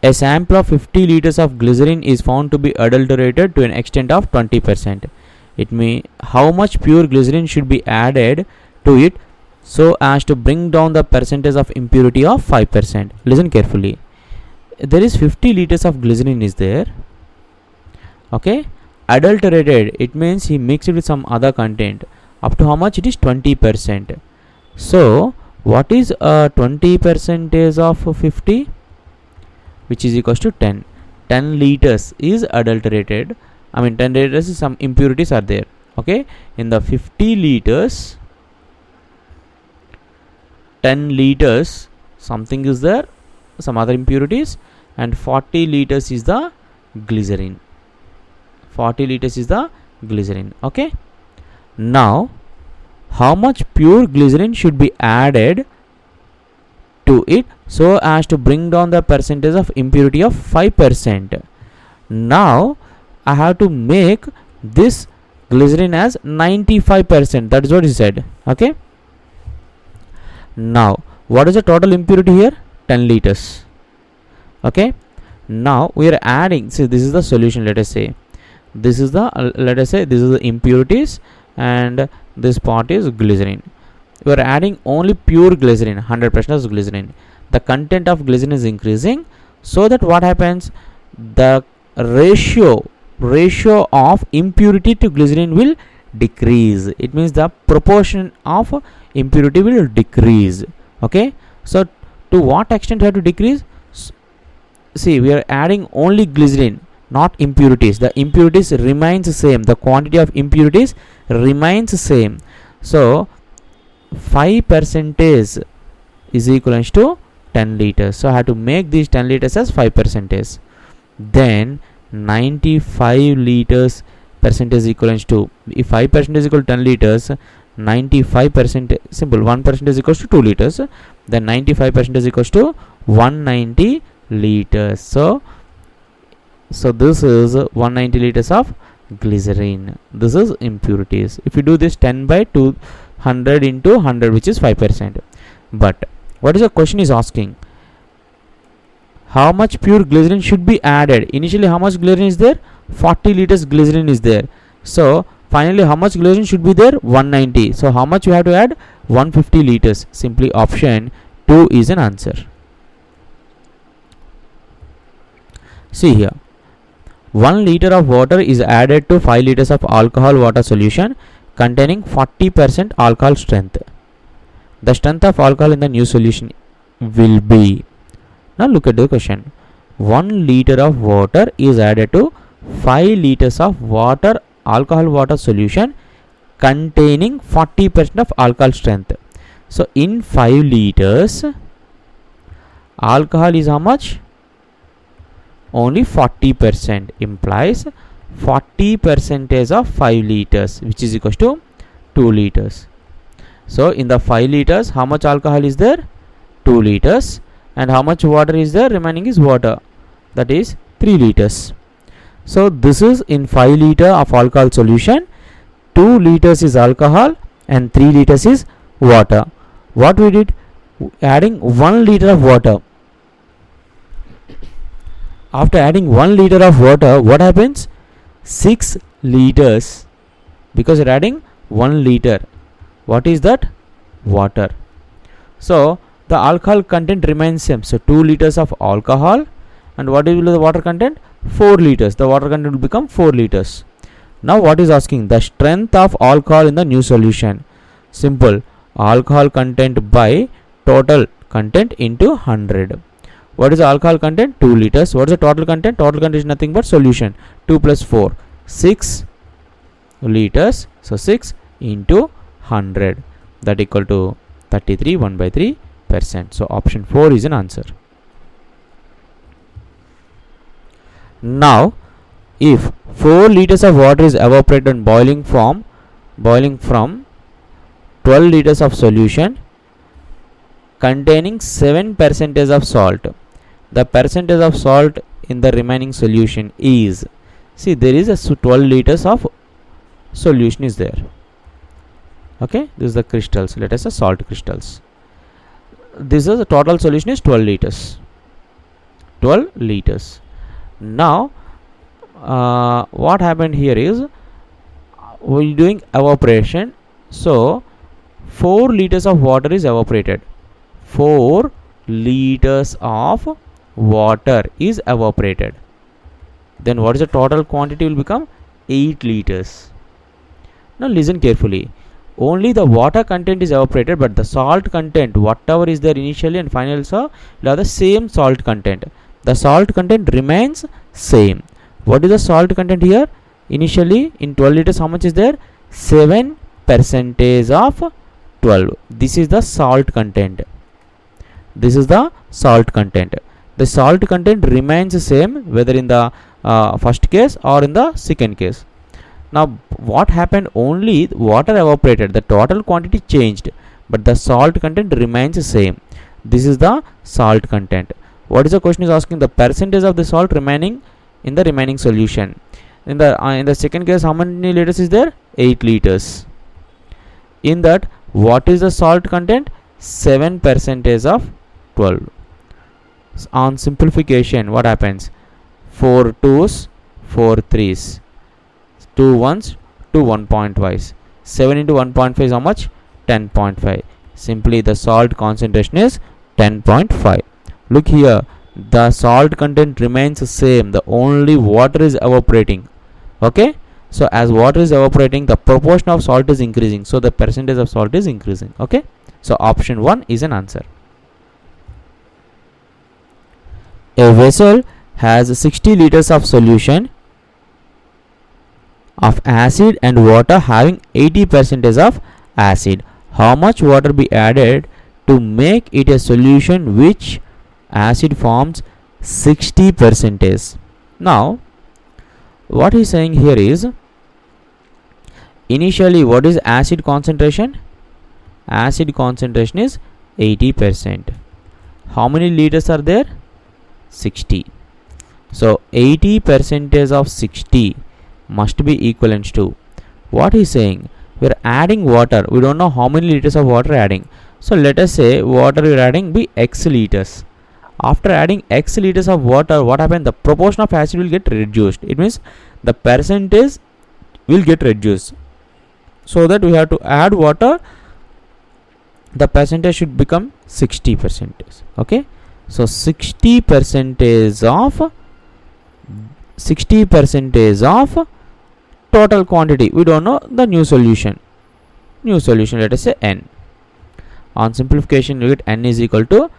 A sample of 50 liters of glycerin is found to be adulterated to an extent of 20%. It means how much pure glycerin should be added to it so as to bring down the percentage of impurity of 5%. Listen carefully. There is 50 liters of glycerin is there. Okay, adulterated, it means he mixed it with some other content. Up to how much? It is 20%. So what is 20% of 50? Which is equals to 10. 10 liters is adulterated. I mean 10 liters is some impurities are there. Okay, in the 50 liters, 10 liters something is there, some other impurities, and 40 liters is the glycerin. 40 liters is the glycerin. Okay, now how much pure glycerin should be added to it so as to bring down the percentage of impurity of 5%. Now I have to make this glycerin as 95%. That is what he said. Okay, now what is the total impurity here? 10 liters. Okay, now we are adding, see, this is the solution. Let us say this is the this is the impurities and this part is glycerin. We are adding only pure glycerin, 100% of glycerin. The content of glycerin is increasing, so that what happens, the ratio of impurity to glycerin will decrease. It means the proportion of impurity will decrease. Okay, so to what extent have to decrease? See, we are adding only glycerin, not impurities. The impurities remains same, the quantity of impurities remains same. So 5% is equal to 10 liters. So I have to make these 10 liters as 5%. Then 95 liters percentage equivalent to, if 5% is equal to 10 liters, 95%, simple, 1% is equals to 2 liters, then 95% is equals to 190 liters. So this is 190 liters of glycerin. This is impurities. If you do this 10 by 200 into 100, which is 5%. But what is the question is asking? How much pure glycerin should be added? Initially how much glycerin is there? 40 liters glycerin is there. So finally how much glycerin should be there? 190. So how much you have to add? 150 liters. Simply option 2 is an answer. See here, 1 liter of water is added to 5 liters of alcohol water solution containing 40% alcohol strength. The strength of alcohol in the new solution will be. Now look at the question. 1 liter of water is added to 5 liters of alcohol water solution containing 40% of alcohol strength. So in 5 liters, alcohol is how much? Only 40%, implies 40% of 5 liters, which is equals to 2 liters. So in the 5 liters, how much alcohol is there? 2 liters. And how much water is there? Remaining is water, that is 3 liters. So this is in 5 liter of alcohol solution, 2 liters is alcohol and 3 liters is water. What we did? Adding 1 liter of water. After adding 1 liter of water, what happens? 6 liters, because you're adding 1 liter. What is that? Water. So the alcohol content remains same. So 2 liters of alcohol, and what will be the water content? 4 liters. The water content will become 4 liters. Now what is asking? The strength of alcohol in the new solution. Simple. Alcohol content by total content into 100. What is the alcohol content? 2 liters. What is the total content? Total content is nothing but solution. 2 plus 4. 6 liters. So 6 into 100. That equal to 33, 1 by 3%. So option 4 is an answer. Now, if 4 liters of water is evaporated and boiling from 12 liters of solution containing 7% of salt, the percentage of salt in the remaining solution is, see, there is a 12 liters of solution is there. Okay, this is the crystals. Let us say salt crystals. This is the total solution is 12 liters. 12 liters. Now what happened here is we're doing evaporation, so 4 liters of water is evaporated. 4 liters of water is evaporated. Then what is the total quantity will become 8 liters. Now listen carefully. Only the water content is evaporated, but the salt content, whatever is there initially and final, also will have the same salt content. The salt content remains same. What is the salt content here? Initially in 12 liters, how much is there? 7% of 12. This is the salt content. This is the salt content. The salt content remains same whether in the first case or in the second case. Now what happened? Only water evaporated, the total quantity changed, but the salt content remains same. This is the salt content. What is the question is asking? The percentage of the salt remaining in the remaining solution. In the second case, how many liters is there? 8 liters. In that, what is the salt content? 7% of 12. On simplification, what happens? 4 2s, 4 3s, 2 1s, 2 1.5s. 7 into 1.5 is how much? 10.5. Simply the salt concentration is 10.5. Look here, the salt content remains the same, the only water is evaporating. Okay, so as water is evaporating, the proportion of salt is increasing, so the percentage of salt is increasing. Okay, so option 1 is an answer. A vessel has 60 liters of solution of acid and water having 80% of acid. How much water be added to make it a solution which acid forms 60%? Now what he is saying here is, initially what is acid concentration? Acid concentration is 80%. How many liters are there? 60. So 80% of 60 must be equivalent to, what he is saying, we are adding water, we don't know how many liters of water adding. So let us say water we are adding be x liters. After adding x liters of water, what happens? The proportion of acid will get reduced. It means the percentage will get reduced. So that we have to add water, the percentage should become 60%. Okay, so 60% of total quantity. We don't know the new solution. New solution, let us say n. On simplification, you get n is equal to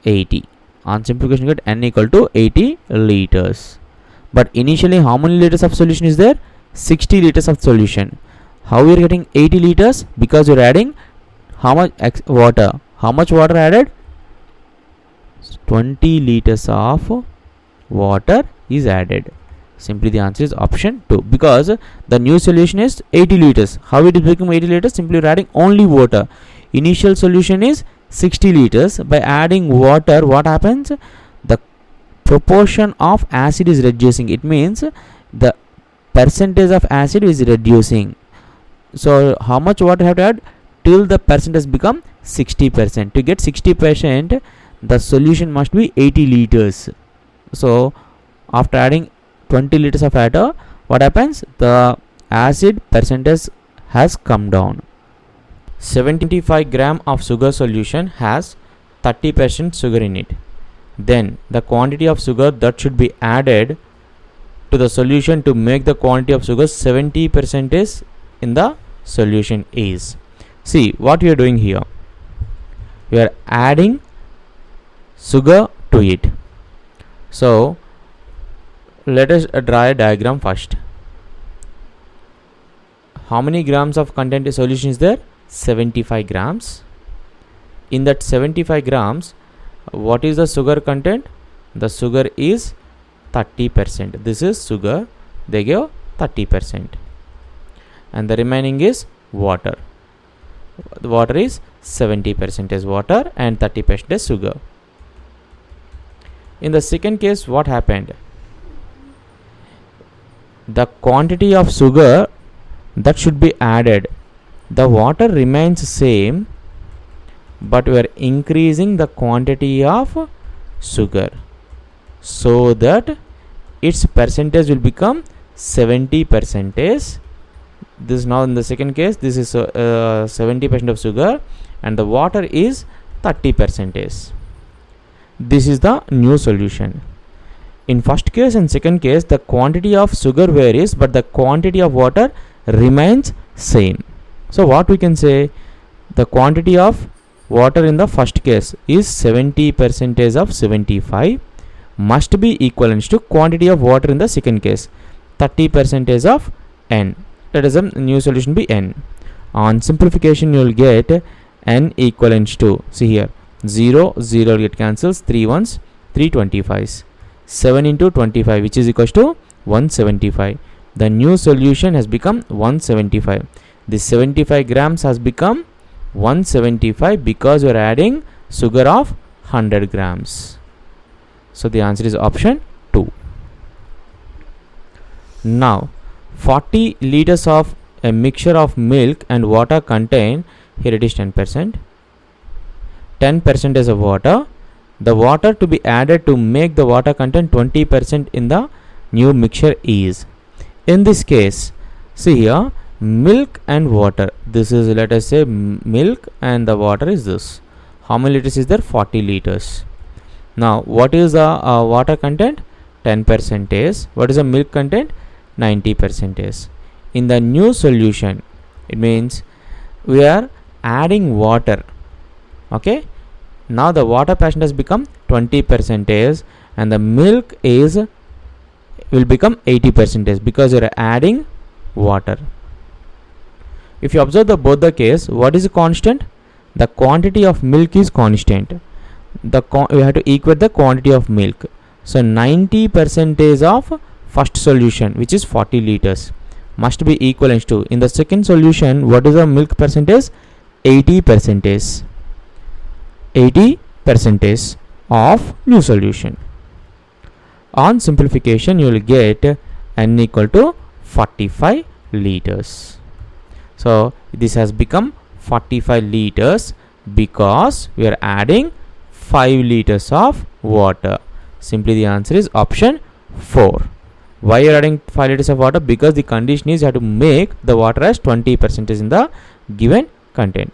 80. On simplification, you get n equal to 80 liters. But initially, how many liters of solution is there? 60 liters of solution. How we are getting 80 liters? Because you are adding how much water? How much water added? 20 liters of water is added. Simply the answer is option 2, because the new solution is 80 liters. How it is become 80 liters? Simply we are adding only water. Initial solution is 60 liters. By adding water, what happens? The proportion of acid is reducing. It means the percentage of acid is reducing. So how much water have to add till the percentage become 60%? To get 60%, the solution must be 80 liters. So after adding 20 liters of water, what happens? The acid percentage has come down. 75 gram of sugar solution has 30% sugar in it. Then the quantity of sugar that should be added to the solution to make the quantity of sugar 70% is in the solution is. See what we are doing here. We are adding sugar to it. So let us draw a diagram first. How many grams of content in solution is there? 75 grams. In that 75 grams, what is the sugar content? The sugar is 30%. This is sugar. They give 30%. And the remaining is water. The water is 70% is water and 30% is sugar. In the second case, what happened? The quantity of sugar that should be added, the water remains same, but we are increasing the quantity of sugar. so that its percentage will become 70%. This is now in the second case, this is 70% of sugar and the water is 30%. This is the new solution. In first case and second case, the quantity of sugar varies but the quantity of water remains same. So what we can say, the quantity of water in the first case is 70% of 75 must be equivalent to quantity of water in the second case 30% of n. That is the new solution be n. On simplification you will get n equivalent to, see here, 0 0 get cancels, 3 ones 325s, 7 into 25 which is equals to 175. The new solution has become 175. This 75 grams has become 175 because we are adding sugar of 100 grams. So the answer is option 2. Now 40 liters of a mixture of milk and water contain, here it is 10%, 10% of water. The water to be added to make the water content 20% in the new mixture is, in this case, see here, milk and water, this is, let us say, milk and the water is this. How many liters is there? 40 liters. Now what is the water content? 10%. What is the milk content? 90%. In the new solution, it means we are adding water. Okay, now the water percent has become 20% and the milk is will become 80% because you are adding water. If you observe both the case, what is constant? The quantity of milk is constant. We have to equate the quantity of milk. So 90% of first solution, which is 40 liters, must be equivalent to, in the second solution, what is the milk percentage? 80%. 80% of new solution. On simplification you will get n equal to 45 liters. So this has become 45 liters because we are adding 5 liters of water. Simply the answer is option 4. Why you are adding 5 liters of water? Because the condition is you have to make the water as 20% in the given content.